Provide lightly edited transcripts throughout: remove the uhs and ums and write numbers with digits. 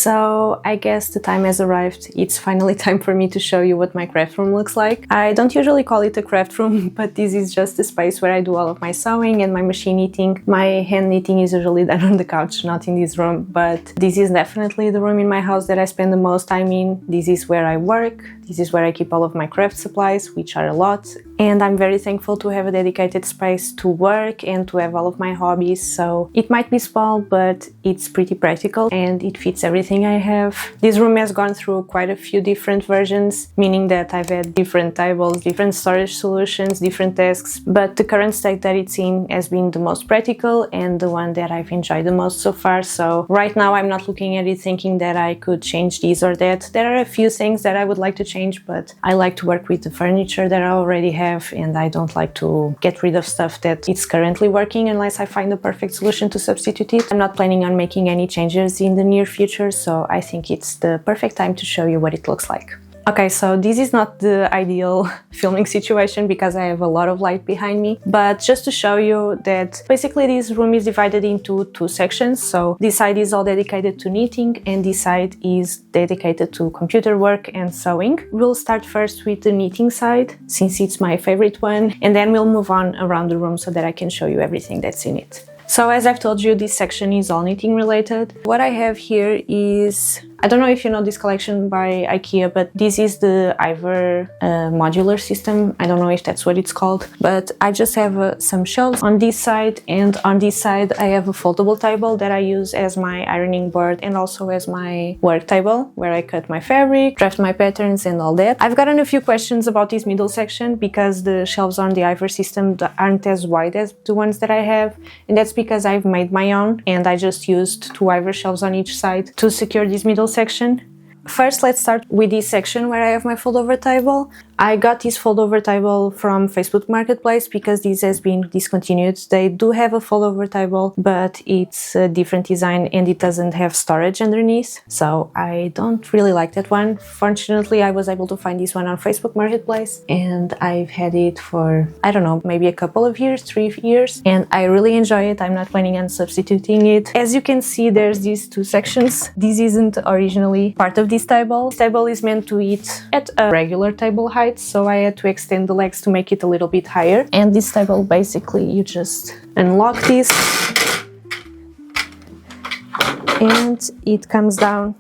So I guess the time has arrived. It's finally time for me to show you what my craft room looks like. I don't usually call it a craft room, but this is just a space where I do all of my sewing and my machine knitting. My hand knitting is usually done on the couch, not in this room, but this is definitely the room in my house that I spend the most time in. This is where I work. This is where I keep all of my craft supplies, which are a lot. And I'm very thankful to have a dedicated space to work and to have all of my hobbies. So it might be small, but it's pretty practical and it fits everything I have. This room has gone through quite a few different versions, meaning that I've had different tables, different storage solutions, different desks, but the current state that it's in has been the most practical and the one that I've enjoyed the most so far. So right now I'm not looking at it thinking that I could change this or that. There are a few things that I would like to change, but I like to work with the furniture that I already have, and I don't like to get rid of stuff that is currently working unless I find the perfect solution to substitute it. I'm not planning on making any changes in the near future, so I think it's the perfect time to show you what it looks like. Okay, so this is not the ideal filming situation because I have a lot of light behind me, but just to show you that basically this room is divided into two sections. So this side is all dedicated to knitting and this side is dedicated to computer work and sewing. We'll start first with the knitting side since it's my favorite one, and then we'll move on around the room so that I can show you everything that's in it. So as I've told you, this section is all knitting related. What I have here is, I don't know if you know this collection by IKEA, but this is the Ivor modular system. I don't know if that's what it's called, but I just have some shelves on this side, and on this side I have a foldable table that I use as my ironing board and also as my work table where I cut my fabric, draft my patterns and all that. I've gotten a few questions about this middle section because the shelves on the Ivor system aren't as wide as the ones that I have, and that's because I've made my own and I just used two Ivor shelves on each side to secure this middle section. First, let's start with this section where I have my fold-over table. I got this fold-over table from Facebook Marketplace because this has been discontinued. They do have a fold-over table, but it's a different design and it doesn't have storage underneath, so I don't really like that one. Fortunately, I was able to find this one on Facebook Marketplace and I've had it for, I don't know, maybe a couple of years, 3 years, and I really enjoy it. I'm not planning on substituting it. As you can see, there's these two sections. This isn't originally part of this table. This table is meant to eat at a regular table height, so I had to extend the legs to make it a little bit higher. And this table, basically, you just unlock this and it comes down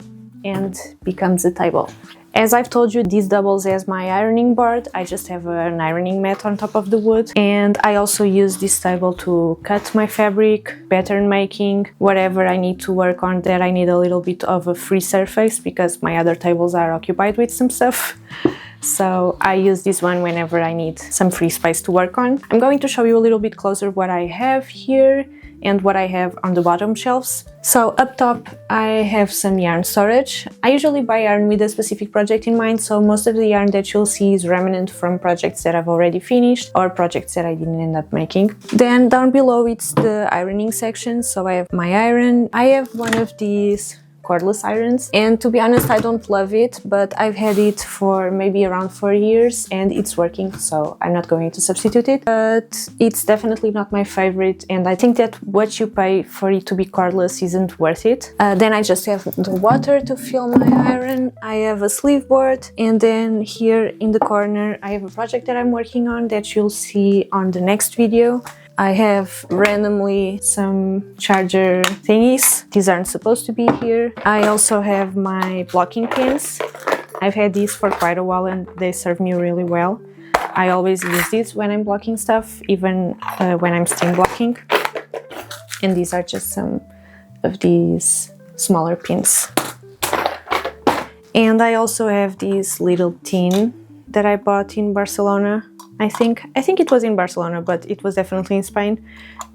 and becomes a table. As I've told you, this doubles as my ironing board. I just have an ironing mat on top of the wood, and I also use this table to cut my fabric, pattern making, whatever I need to work on that I need a little bit of a free surface because my other tables are occupied with some stuff. So I use this one whenever I need some free space to work on. I'm going to show you a little bit closer what I have here and what I have on the bottom shelves. So up top I have some yarn storage. I usually buy yarn with a specific project in mind, so most of the yarn that you'll see is remnant from projects that I've already finished or projects that I didn't end up making. Then down below it's the ironing section, so I have my iron. I have one of these cordless irons, and to be honest I don't love it, but I've had it for maybe around 4 years and it's working, so I'm not going to substitute it, but it's definitely not my favorite and I think that what you pay for it to be cordless isn't worth it. Then I just have the water to fill my iron, I have a sleeve board, and then here in the corner I have a project that I'm working on that you'll see on the next video. I have randomly some charger thingies. These aren't supposed to be here. I also have my blocking pins. I've had these for quite a while and they serve me really well. I always use these when I'm blocking stuff, even when I'm steam blocking. And these are just some of these smaller pins. And I also have this little tin that I bought in Barcelona. I think it was in Barcelona, but it was definitely in Spain.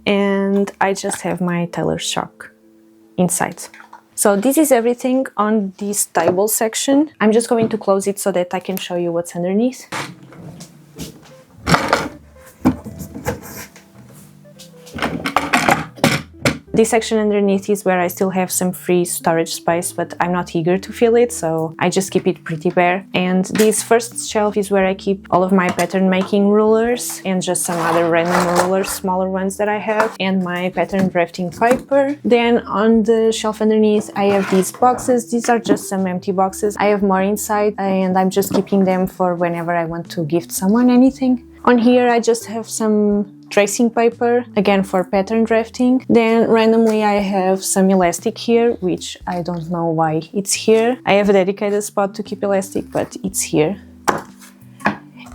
And I just have my tailor's chalk inside. So this is everything on this table section. I'm just going to close it so that I can show you what's underneath. This section underneath is where I still have some free storage space, but I'm not eager to fill it, so I just keep it pretty bare. And this first shelf is where I keep all of my pattern making rulers and just some other random rulers, smaller ones that I have, and my pattern drafting paper. Then on the shelf underneath I have these boxes. These are just some empty boxes. I have more inside and I'm just keeping them for whenever I want to gift someone anything. On here I just have some tracing paper, again for pattern drafting. Then randomly I have some elastic here, which I don't know why it's here. I have a dedicated spot to keep elastic, but it's here.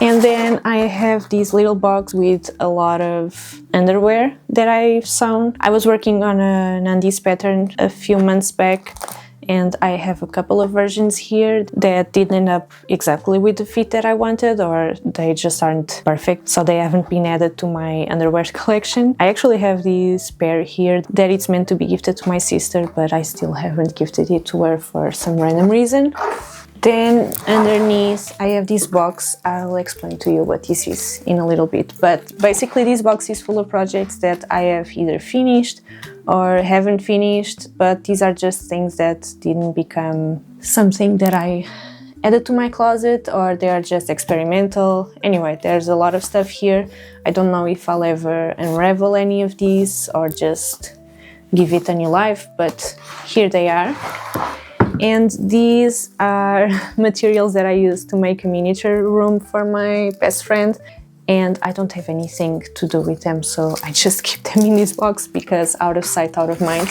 And then I have this little box with a lot of underwear that I've sewn. I was working on an undies pattern a few months back, and I have a couple of versions here that didn't end up exactly with the fit that I wanted, or they just aren't perfect, so they haven't been added to my underwear collection. I actually have this pair here that it's meant to be gifted to my sister, but I still haven't gifted it to her for some random reason. Then underneath I have this box. I'll explain to you what this is in a little bit, but basically this box is full of projects that I have either finished or haven't finished, but these are just things that didn't become something that I added to my closet, or they are just experimental. Anyway, there's a lot of stuff here. I don't know if I'll ever unravel any of these or just give it a new life, but here they are. And these are materials that I use to make a miniature room for my best friend, and I don't have anything to do with them, so I just keep them in this box because out of sight, out of mind.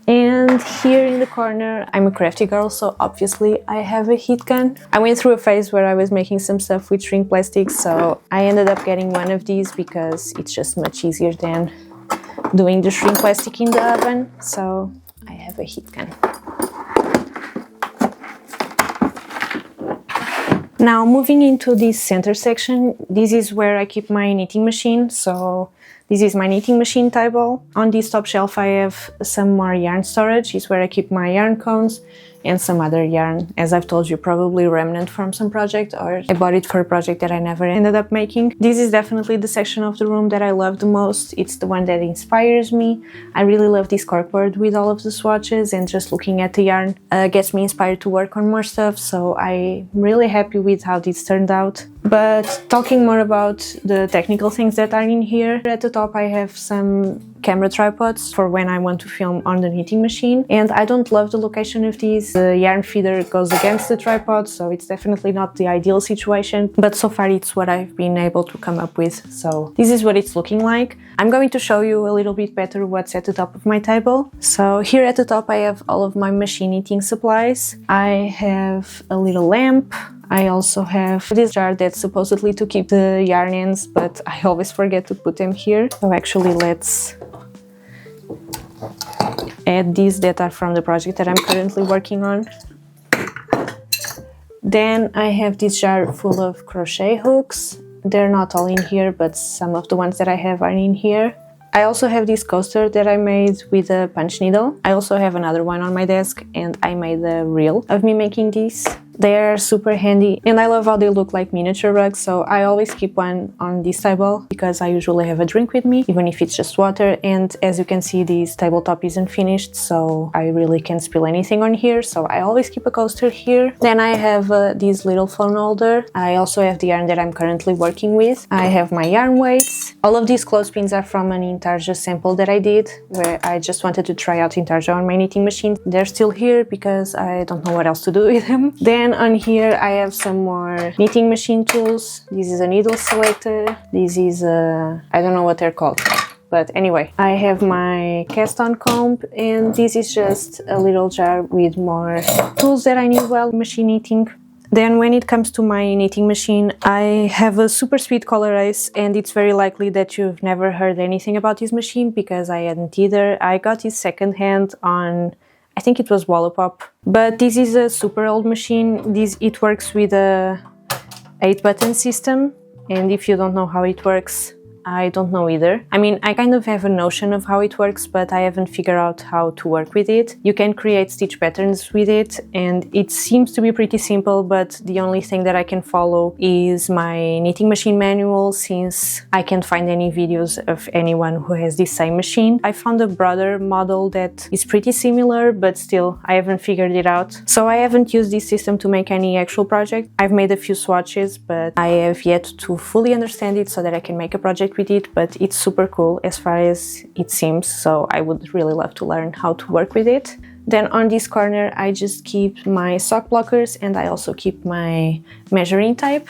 And here in the corner, I'm a crafty girl, so obviously I have a heat gun. I went through a phase where I was making some stuff with shrink plastic, so I ended up getting one of these because it's just much easier than doing the shrink plastic in the oven, so I have a heat gun. Now moving into this center section, this is where I keep my knitting machine. So this is my knitting machine table. On this top shelf I have some more yarn storage. It's where I keep my yarn cones and some other yarn, as I've told you, probably remnant from some project, or I bought it for a project that I never ended up making. This is definitely the section of the room that I love the most. It's the one that inspires me. I really love this corkboard with all of the swatches, and just looking at the yarn gets me inspired to work on more stuff, so I'm really happy with how this turned out. But talking more about the technical things that are in here, at the top I have some camera tripods for when I want to film on the knitting machine, and I don't love the location of these. The yarn feeder goes against the tripod, so it's definitely not the ideal situation, but so far it's what I've been able to come up with, so this is what it's looking like. I'm going to show you a little bit better what's at the top of my table. So here at the top I have all of my machine knitting supplies. I have a little lamp. I also have this jar that's supposedly to keep the yarn ends, but I always forget to put them here. So actually let's add these that are from the project that I'm currently working on. Then I have this jar full of crochet hooks. They're not all in here, but some of the ones that I have are in here. I also have this coaster that I made with a punch needle. I also have another one on my desk, and I made a reel of me making these. They are super handy, and I love how they look like miniature rugs, so I always keep one on this table because I usually have a drink with me, even if it's just water. And as you can see, this tabletop isn't finished, so I really can't spill anything on here, so I always keep a coaster here. Then I have this little phone holder. I also have the yarn that I'm currently working with. I have my yarn weights. All of these clothespins are from an intarsia sample that I did, where I just wanted to try out intarsia on my knitting machine. They're still here because I don't know what else to do with them. Then on here I have some more knitting machine tools. This is a needle selector. This is a... I don't know what they're called. But anyway, I have my cast-on comb, and this is just a little jar with more tools that I need while machine knitting. Then when it comes to my knitting machine, I have a super sweet color ace, and it's very likely that you've never heard anything about this machine because I hadn't either. I got it secondhand on... I think it was Wallapop, but this is a super old machine. It works with a 8-button system, and if you don't know how it works, I don't know either. I mean, I kind of have a notion of how it works, but I haven't figured out how to work with it. You can create stitch patterns with it, and it seems to be pretty simple, but the only thing that I can follow is my knitting machine manual, since I can't find any videos of anyone who has this same machine. I found a broader model that is pretty similar, but still, I haven't figured it out. So I haven't used this system to make any actual project. I've made a few swatches, but I have yet to fully understand it so that I can make a project with it, but it's super cool as far as it seems, so I would really love to learn how to work with it. Then on this corner I just keep my sock blockers, and I also keep my measuring tape.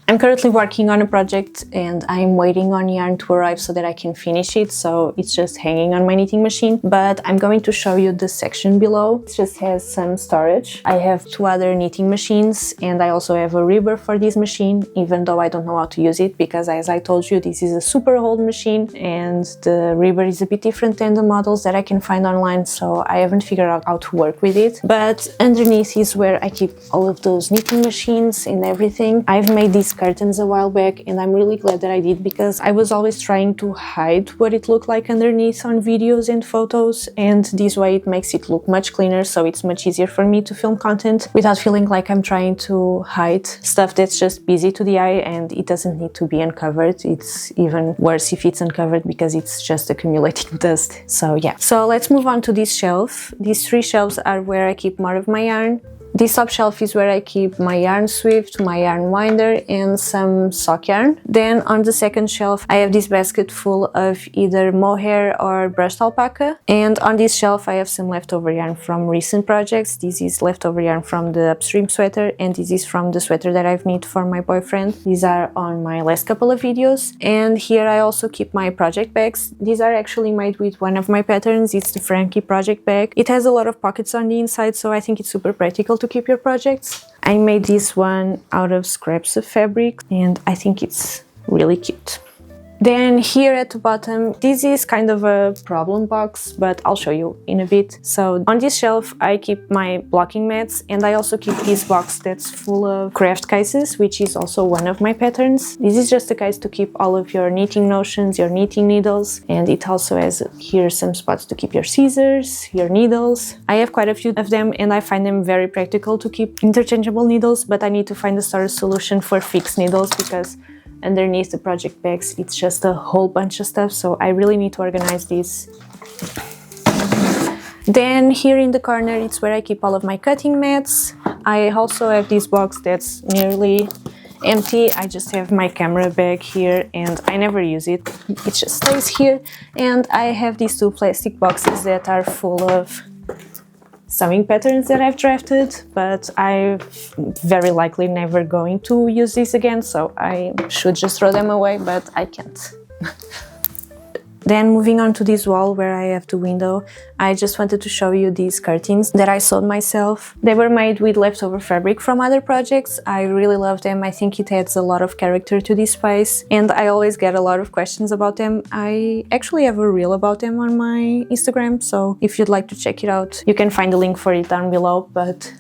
I'm currently working on a project and I'm waiting on yarn to arrive so that I can finish it, so it's just hanging on my knitting machine. But I'm going to show you the section below. It just has some storage. I have 2 other knitting machines, and I also have a ribber for this machine, even though I don't know how to use it because, as I told you, this is a super old machine and the ribber is a bit different than the models that I can find online, so I haven't figured out how to work with it. But underneath is where I keep all of those knitting machines and everything. I've made these curtains a while back, and I'm really glad that I did, because I was always trying to hide what it looked like underneath on videos and photos, and this way it makes it look much cleaner, so it's much easier for me to film content without feeling like I'm trying to hide stuff that's just busy to the eye and it doesn't need to be uncovered. It's even worse if it's uncovered because it's just accumulating dust. So yeah, so let's move on to this shelf. These 3 shelves are where I keep more of my yarn. This top shelf is where I keep my yarn swift, my yarn winder, and some sock yarn. Then on the second shelf I have this basket full of either mohair or brushed alpaca. And on this shelf I have some leftover yarn from recent projects. This is leftover yarn from the upstream sweater, and this is from the sweater that I've knit for my boyfriend. These are on my last couple of videos. And here I also keep my project bags. These are actually made with one of my patterns. It's the Frankie project bag. It has a lot of pockets on the inside, so I think it's super practical to keep your projects. I made this one out of scraps of fabric and I think it's really cute. Then here at the bottom, this is kind of a problem box, but I'll show you in a bit. So on this shelf I keep my blocking mats, and I also keep this box that's full of craft cases, which is also one of my patterns. This is just a case to keep all of your knitting notions, your knitting needles, and it also has here some spots to keep your scissors, your needles. I have quite a few of them and I find them very practical to keep interchangeable needles, but I need to find a storage solution for fixed needles because underneath the project bags it's just a whole bunch of stuff, so I really need to organize this. Then here in the corner it's where I keep all of my cutting mats. I also have this box that's nearly empty. I just have my camera bag here and I never use it. It just stays here. And I have these 2 plastic boxes that are full of sewing patterns that I've drafted, but I'm very likely never going to use these again, so I should just throw them away, but I can't. Then moving on to this wall where I have the window, I just wanted to show you these curtains that I sewed myself. They were made with leftover fabric from other projects. I really love them. I think it adds a lot of character to this space, and I always get a lot of questions about them. I actually have a reel about them on my Instagram, so if you'd like to check it out, you can find the link for it down below. But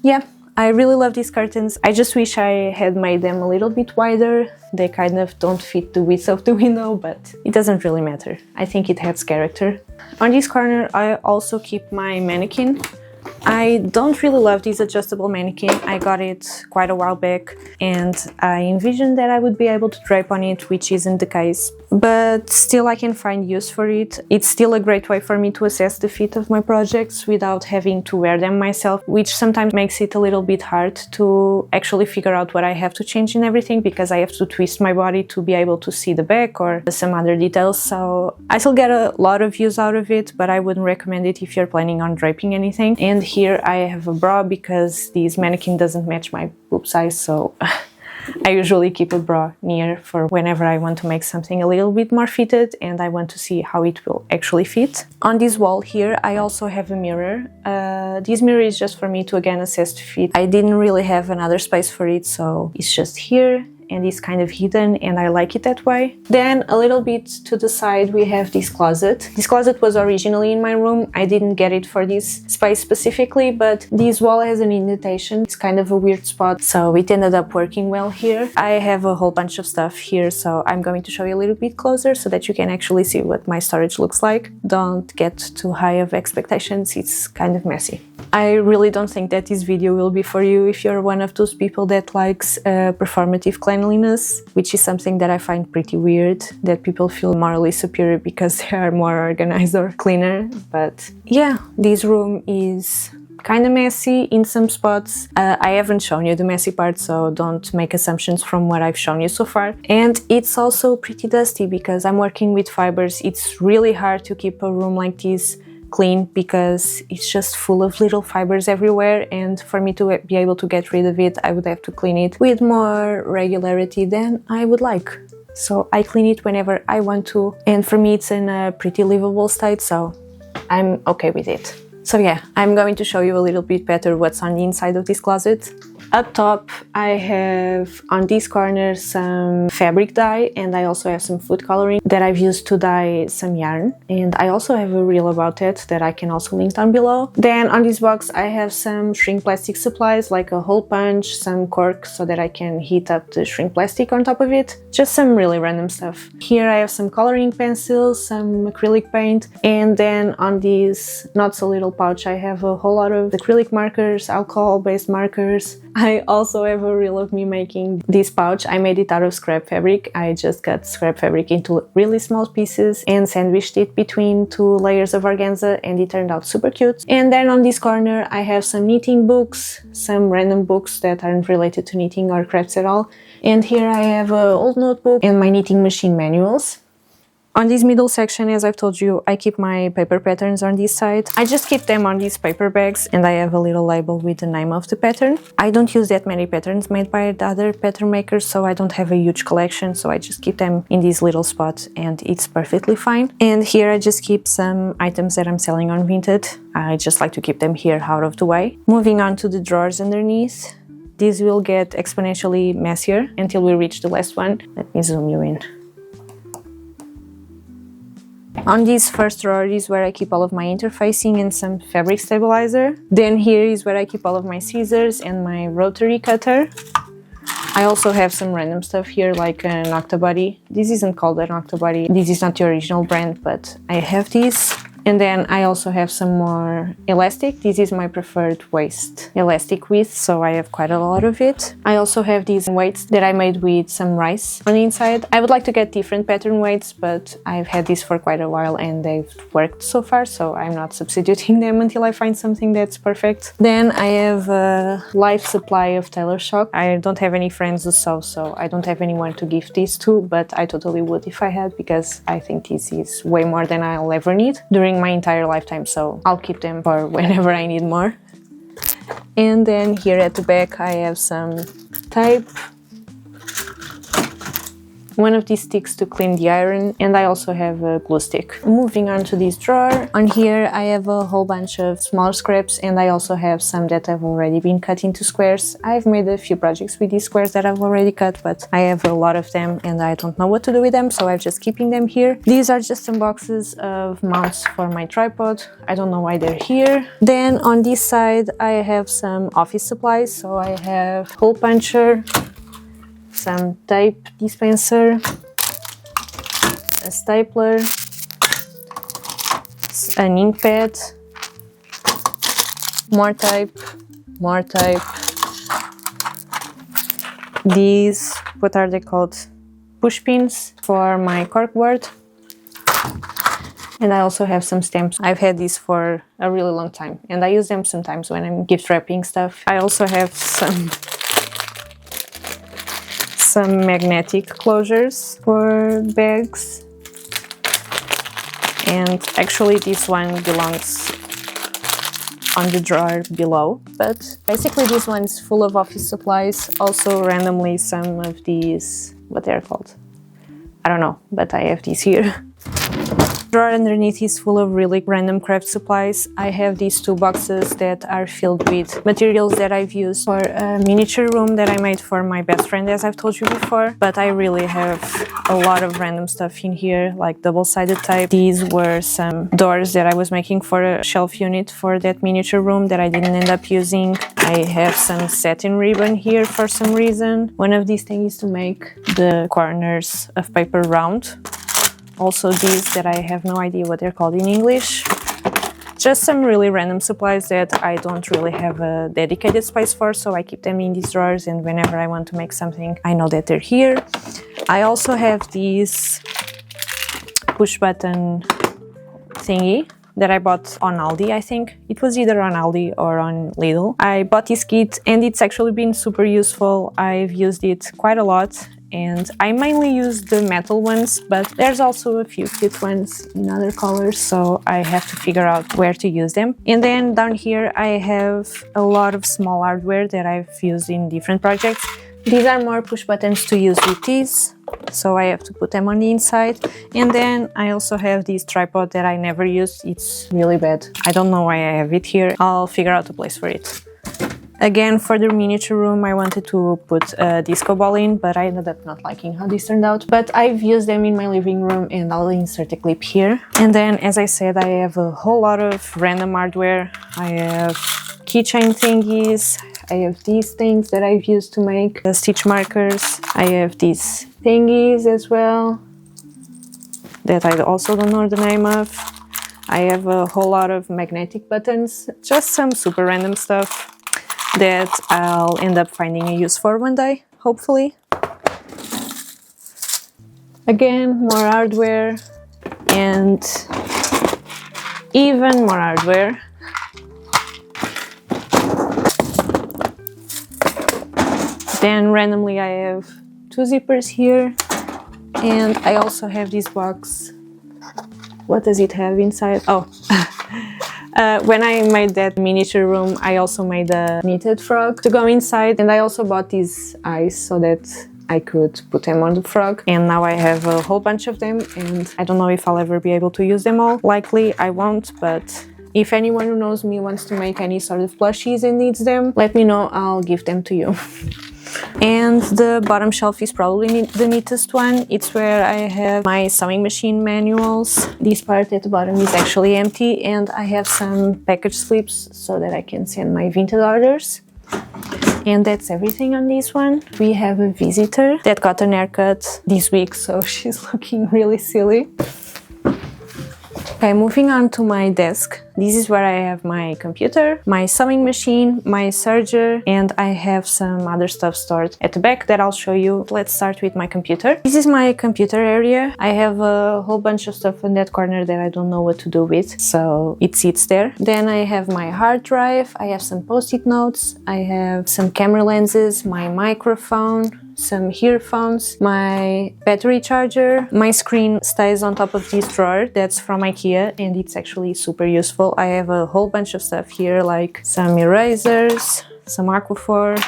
yeah, I really love these curtains. I just wish I had made them a little bit wider. They kind of don't fit the width of the window, but it doesn't really matter. I think it adds character. On this corner I also keep my mannequin. I don't really love this adjustable mannequin. I got it quite a while back and I envisioned that I would be able to drape on it, which isn't the case. But still I can find use for it. It's still a great way for me to assess the fit of my projects without having to wear them myself, which sometimes makes it a little bit hard to actually figure out what I have to change in everything, because I have to twist my body to be able to see the back or some other details. So I still get a lot of use out of it, but I wouldn't recommend it if you're planning on draping anything. And here I have a bra because this mannequin doesn't match my boob size, so I usually keep a bra near for whenever I want to make something a little bit more fitted and I want to see how it will actually fit. On this wall here I also have a mirror. This mirror is just for me to again assess the fit. I didn't really have another space for it, so it's just here. and it's kind of hidden, and I like it that way. Then a little bit to the side we have this closet. This closet was originally in my room. I didn't get it for this space specifically, but this wall has an indentation. It's kind of a weird spot, so it ended up working well here. I have a whole bunch of stuff here, so I'm going to show you a little bit closer so that you can actually see what my storage looks like. Don't get too high of expectations, it's kind of messy. I really don't think that this video will be for you if you're one of those people that likes performative cleanliness, which is something that I find pretty weird, that people feel morally superior because they are more organized or cleaner. But yeah, this room is kind of messy in some spots. I haven't shown you the messy part, so don't make assumptions from what I've shown you so far. And it's also pretty dusty because I'm working with fibers. It's really hard to keep a room like this clean because it's just full of little fibers everywhere, and for me to be able to get rid of it, I would have to clean it with more regularity than I would like. So I clean it whenever I want to, and for me it's in a pretty livable state, so I'm okay with it. So yeah, I'm going to show you a little bit better what's on the inside of this closet. Up top, I have on this corner some fabric dye, and I also have some food coloring that I've used to dye some yarn. And I also have a reel about it that I can also link down below. Then on this box, I have some shrink plastic supplies like a hole punch, some cork so that I can heat up the shrink plastic on top of it. Just some really random stuff. Here I have some coloring pencils, some acrylic paint, and then on this not so little pouch, I have a whole lot of acrylic markers, alcohol-based markers. I also have a reel of me making this pouch. I made it out of scrap fabric. I just cut scrap fabric into really small pieces and sandwiched it between 2 layers of organza, and it turned out super cute. And then on this corner I have some knitting books, some random books that aren't related to knitting or crafts at all. And here I have an old notebook and my knitting machine manuals. On this middle section, as I've told you, I keep my paper patterns on this side. I just keep them on these paper bags, and I have a little label with the name of the pattern. I don't use that many patterns made by the other pattern makers, so I don't have a huge collection, so I just keep them in these little spots, and it's perfectly fine. And here I just keep some items that I'm selling on Vinted. I just like to keep them here out of the way. Moving on to the drawers underneath. These will get exponentially messier until we reach the last one. Let me zoom you in. On this first drawer is where I keep all of my interfacing and some fabric stabilizer. Then here is where I keep all of my scissors and my rotary cutter. I also have some random stuff here like an Octobody. This isn't called an Octobody. This is not the original brand, but I have this. And then I also have some more elastic. This is my preferred waist elastic width, so I have quite a lot of it. I also have these weights that I made with some rice on the inside. I would like to get different pattern weights, but I've had these for quite a while and they've worked so far, so I'm not substituting them until I find something that's perfect. Then I have a life supply of tailor shock. I don't have any friends who sew, so I don't have anyone to give these to, but I totally would if I had, because I think this is way more than I'll ever need during my entire lifetime, so I'll keep them for whenever I need more. And then here at the back I have some tape, one of these sticks to clean the iron, and I also have a glue stick. Moving on to this drawer. On here I have a whole bunch of small scraps, and I also have some that have already been cut into squares. I've made a few projects with these squares that I've already cut, but I have a lot of them and I don't know what to do with them, so I'm just keeping them here. These are just some boxes of mounts for my tripod. I don't know why they're here. Then on this side I have some office supplies, so I have hole puncher, some tape dispenser, a stapler, an ink pad, more tape, these, what are they called? Push pins for my corkboard. And I also have some stamps. I've had these for a really long time and I use them sometimes when I'm gift wrapping stuff. I also have some magnetic closures for bags, and actually this one belongs on the drawer below, but basically this one's full of office supplies. Also randomly some of these, what they're called, I don't know, but I have these here. drawer underneath is full of really random craft supplies. I have these 2 boxes that are filled with materials that I've used for a miniature room that I made for my best friend, as I've told you before. But I really have a lot of random stuff in here, like double-sided tape. These were some doors that I was making for a shelf unit for that miniature room that I didn't end up using. I have some satin ribbon here for some reason. One of these things is to make the corners of paper round. Also these that I have no idea what they're called in English. Just some really random supplies that I don't really have a dedicated space for, so I keep them in these drawers, and whenever I want to make something, I know that they're here. I also have these push button thingy that I bought on Aldi, I think. It was either on Aldi or on Lidl. I bought this kit and it's actually been super useful. I've used it quite a lot. And I mainly use the metal ones, but there's also a few cute ones in other colors, so I have to figure out where to use them. And then down here I have a lot of small hardware that I've used in different projects. These are more push buttons to use with these, so I have to put them on the inside. And then I also have this tripod that I never used. It's really bad. I don't know why I have it here. I'll figure out a place for it. Again, for the miniature room, I wanted to put a disco ball in, but I ended up not liking how this turned out. But I've used them in my living room and I'll insert a clip here. And then, as I said, I have a whole lot of random hardware. I have keychain thingies. I have these things that I've used to make stitch markers. I have these thingies as well that I also don't know the name of. I have a whole lot of magnetic buttons, just some super random stuff that I'll end up finding a use for one day, hopefully. Again, more hardware and even more hardware. Then randomly I have 2 zippers here, and I also have this box. What does it have inside? Oh, when I made that miniature room, I also made a knitted frog to go inside, and I also bought these eyes so that I could put them on the frog. And now I have a whole bunch of them, and I don't know if I'll ever be able to use them all. Likely I won't, but if anyone who knows me wants to make any sort of plushies and needs them, let me know, I'll give them to you. And the bottom shelf is probably the neatest one. It's where I have my sewing machine manuals. This part at the bottom is actually empty, and I have some package slips so that I can send my Vinted orders. And that's everything on this one. We have a visitor that got an haircut this week, so she's looking really silly. Okay, moving on to my desk. This is where I have my computer, my sewing machine, my serger, and I have some other stuff stored at the back that I'll show you. Let's start with my computer. This is my computer area. I have a whole bunch of stuff in that corner that I don't know what to do with, so it sits there. Then I have my hard drive, I have some post-it notes, I have some camera lenses, my microphone, some earphones, my battery charger. My screen stays on top of this drawer that's from IKEA, and it's actually super useful. I have a whole bunch of stuff here, like some erasers, some Aquaphor,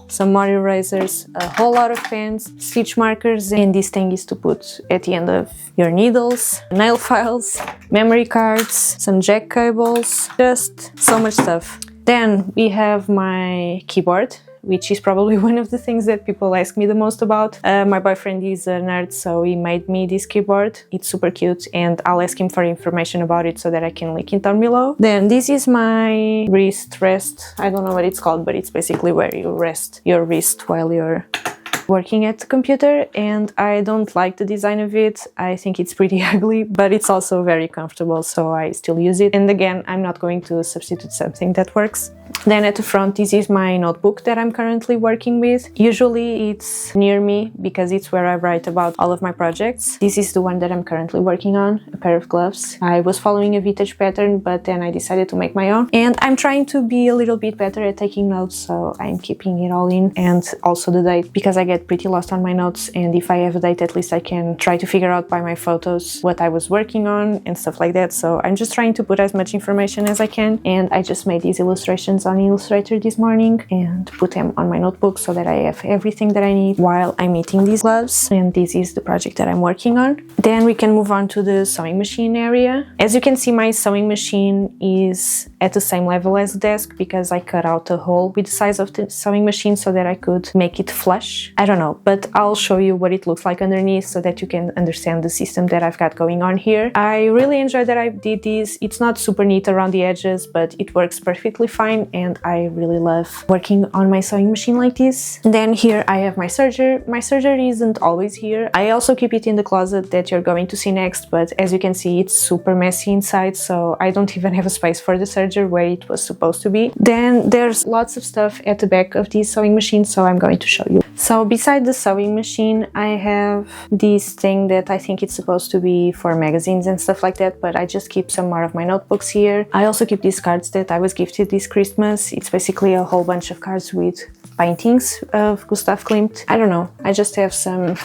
some more erasers, a whole lot of pens, stitch markers, and this thing is to put at the end of your needles, nail files, memory cards, some jack cables, just so much stuff. Then we have my keyboard, which is probably one of the things that people ask me the most about. My boyfriend is a nerd, so he made me this keyboard. It's super cute, and I'll ask him for information about it so that I can link it down below. Then this is my wrist rest. I don't know what it's called, but it's basically where you rest your wrist while you're working at the computer, and I don't like the design of it. I think it's pretty ugly, but it's also very comfortable, so I still use it. And again, I'm not going to substitute something that works. Then at the front, this is my notebook that I'm currently working with. Usually it's near me because it's where I write about all of my projects. This is the one that I'm currently working on, a pair of gloves. I was following a vintage pattern, but then I decided to make my own. And I'm trying to be a little bit better at taking notes, so I'm keeping it all in. And also the date, because I get pretty lost on my notes, and if I have a date, at least I can try to figure out by my photos what I was working on and stuff like that. So I'm just trying to put as much information as I can, and I just made these illustrations animations on Illustrator this morning and put them on my notebook so that I have everything that I need while I'm knitting these gloves. And this is the project that I'm working on. Then we can move on to the sewing machine area. As you can see, my sewing machine is at the same level as the desk because I cut out a hole with the size of the sewing machine so that I could make it flush. I don't know, but I'll show you what it looks like underneath so that you can understand the system that I've got going on here. I really enjoy that I did this. It's not super neat around the edges, but it works perfectly fine, and I really love working on my sewing machine like this. Then here I have my serger. My serger isn't always here. I also keep it in the closet that you're going to see next, but as you can see, it's super messy inside, so I don't even have a space for the serger where it was supposed to be. Then there's lots of stuff at the back of this sewing machine, so I'm going to show you. So beside the sewing machine, I have this thing that I think it's supposed to be for magazines and stuff like that, but I just keep some more of my notebooks here. I also keep these cards that I was gifted this Christmas. It's basically a whole bunch of cards with paintings of Gustav Klimt. I don't know, I just have some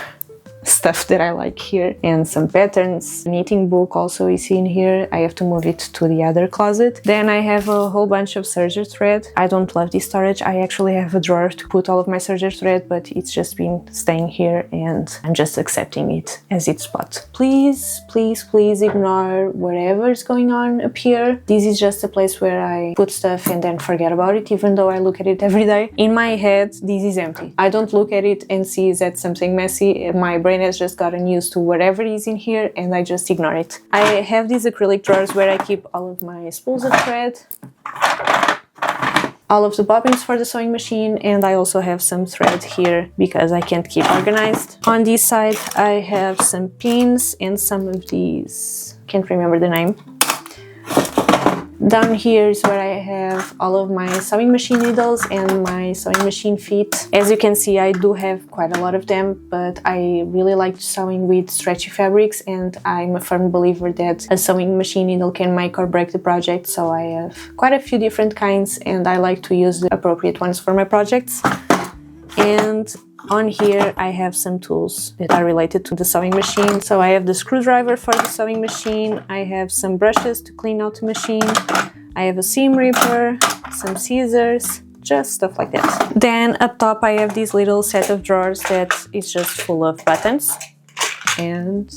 stuff that I like here and some patterns. Knitting book also is in here. I have to move it to the other closet. Then I have a whole bunch of serger thread. I don't love this storage. I actually have a drawer to put all of my serger thread, but it's just been staying here and I'm just accepting it as its spot. Please, please, please ignore whatever is going on up here. This is just a place where I put stuff and then forget about it, even though I look at it every day. In my head, this is empty. I don't look at it and see that something messy. My brain has just gotten used to whatever is in here and I just ignore it. I have these acrylic drawers where I keep all of my spools of thread, all of the bobbins for the sewing machine, and I also have some thread here because I can't keep organized. On this side I have some pins and some of these, can't remember the name. Down here is where I have all of my sewing machine needles and my sewing machine feet. As you can see, I do have quite a lot of them, but I really like sewing with stretchy fabrics, and I'm a firm believer that a sewing machine needle can make or break the project, so I have quite a few different kinds and I like to use the appropriate ones for my projects. And on here I have some tools that are related to the sewing machine. So I have the screwdriver for the sewing machine, I have some brushes to clean out the machine, I have a seam ripper, some scissors, just stuff like that. Then up top I have this little set of drawers that is just full of buttons, and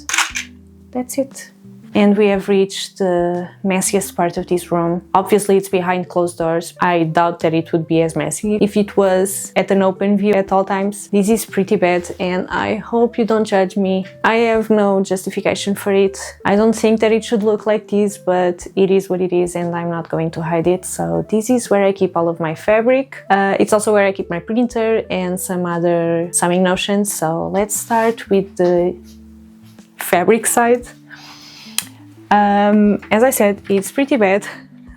that's it. And we have reached the messiest part of this room. Obviously it's behind closed doors. I doubt that it would be as messy if it was at an open view at all times. This is pretty bad and I hope you don't judge me. I have no justification for it. I don't think that it should look like this, but it is what it is and I'm not going to hide it. So this is where I keep all of my fabric. It's also where I keep my printer and some other sewing notions. So let's start with the fabric side. As I said, it's pretty bad.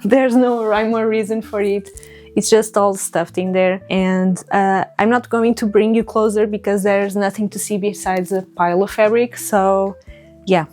There's no rhyme or reason for it. It's just all stuffed in there, and I'm not going to bring you closer because there's nothing to see besides a pile of fabric. So yeah,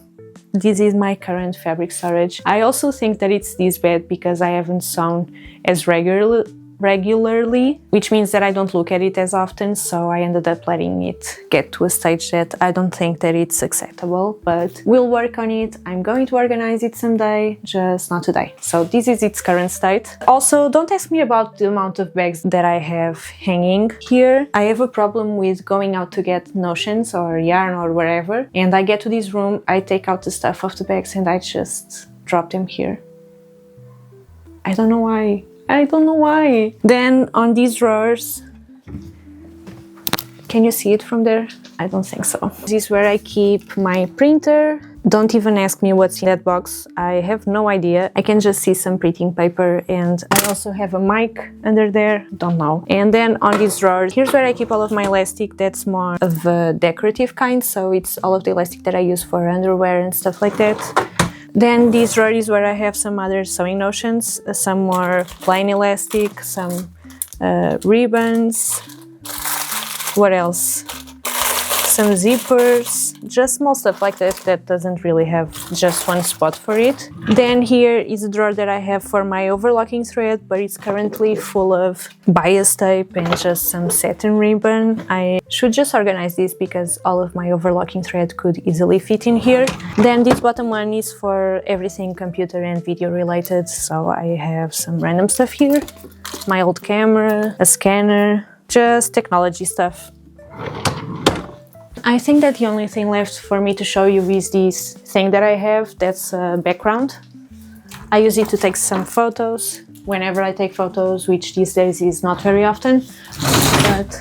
this is my current fabric storage. I also think that it's this bad because I haven't sewn as regularly, which means that I don't look at it as often, so I ended up letting it get to a stage that I don't think that it's acceptable, but we'll work on it. I'm going to organize it someday, just not today. So this is its current state. Also, don't ask me about the amount of bags that I have hanging here. I have a problem with going out to get notions or yarn or wherever, and I get to this room, I take out the stuff of the bags and I just drop them here. I don't know why. I don't know why. Then on these drawers, can you see it from there? I don't think so. This is where I keep my printer. Don't even ask me what's in that box. I have no idea. I can just see some printing paper, and I also have a mic under there. Don't know. And then on these drawers, here's where I keep all of my elastic. That's more of a decorative kind, so it's all of the elastic that I use for underwear and stuff like that. Then this drawer is where I have some other sewing notions, some more plain elastic, some ribbons, what else? Some zippers, just small stuff like that that doesn't really have just one spot for it. Then here is a drawer that I have for my overlocking thread, but it's currently full of bias tape and just some satin ribbon. I should just organize this because all of my overlocking thread could easily fit in here. Then this bottom one is for everything computer and video related, so I have some random stuff here. my old camera, a scanner, just technology stuff. I think that the only thing left for me to show you is this thing that I have, that's a background. I use it to take some photos, whenever I take photos, which these days is not very often, but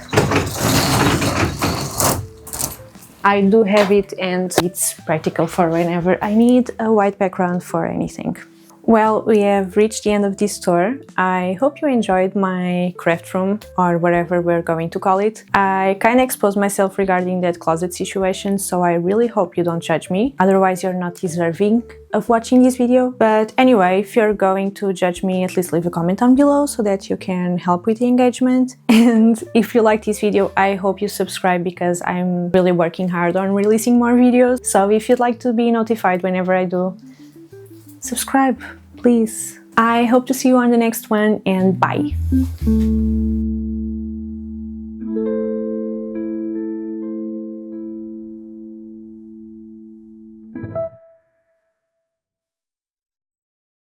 I do have it and it's practical for whenever I need a white background for anything. Well, we have reached the end of this tour. I hope you enjoyed my craft room, or whatever we're going to call it. I kinda exposed myself regarding that closet situation, so I really hope you don't judge me, otherwise you're not deserving of watching this video. But anyway, if you're going to judge me, at least leave a comment down below so that you can help with the engagement. And if you like this video, I hope you subscribe, because I'm really working hard on releasing more videos. So if you'd like to be notified whenever I do, subscribe, please. I hope to see you on the next one, and bye!